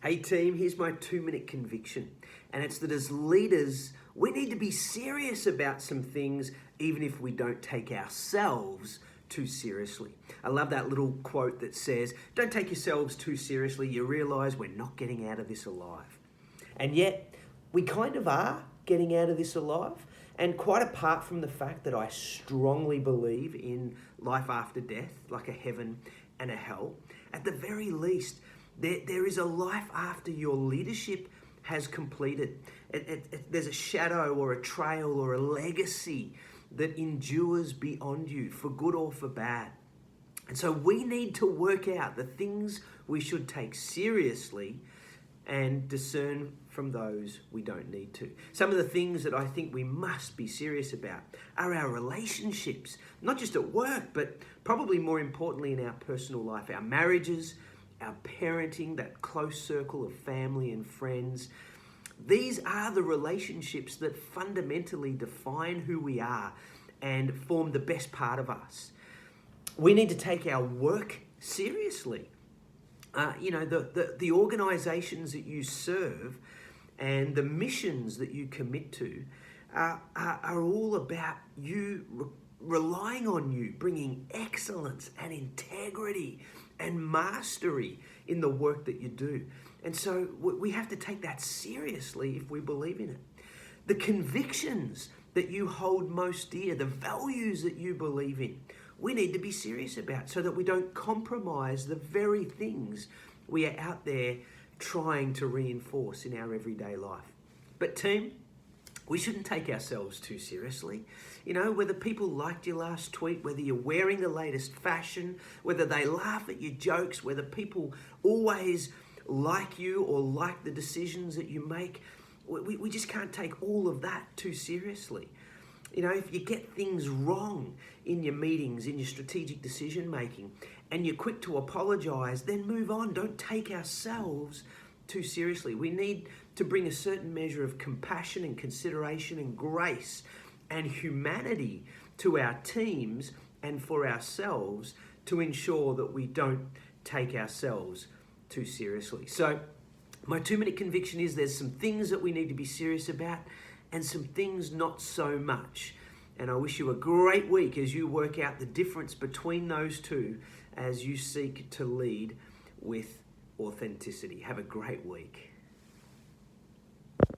Hey team, here's my 2-minute conviction. And it's that as leaders, we need to be serious about some things, even if we don't take ourselves too seriously. I love that little quote that says, don't take yourselves too seriously. You realize we're not getting out of this alive. And yet, we kind of are getting out of this alive. And quite apart from the fact that I strongly believe in life after death, like a heaven and a hell, at the very least, there is a life after your leadership has completed. There's a shadow or a trail or a legacy that endures beyond you, for good or for bad. And so we need to work out the things we should take seriously and discern from those we don't need to. Some of the things that I think we must be serious about are our relationships, not just at work, but probably more importantly in our personal life, our marriages, our parenting, that close circle of family and friends. These are the relationships that fundamentally define who we are and form the best part of us. We need to take our work seriously. The organizations that you serve and the missions that you commit to are all about you relying on you, bringing excellence and integrity and mastery in the work that you do. And so we have to take that seriously if we believe in it. The convictions that you hold most dear, the values that you believe in, we need to be serious about so that we don't compromise the very things we are out there trying to reinforce in our everyday life. But team, we shouldn't take ourselves too seriously. You know, whether people liked your last tweet, whether you're wearing the latest fashion, whether they laugh at your jokes, whether people always like you or like the decisions that you make, we just can't take all of that too seriously. You know, if you get things wrong in your meetings, in your strategic decision making, and you're quick to apologize, then move on. Don't take ourselves too seriously. We need to bring a certain measure of compassion and consideration and grace and humanity to our teams and for ourselves to ensure that we don't take ourselves too seriously. So my 2-minute conviction is there's some things that we need to be serious about and some things not so much. And I wish you a great week as you work out the difference between those two as you seek to lead with authenticity. Have a great week.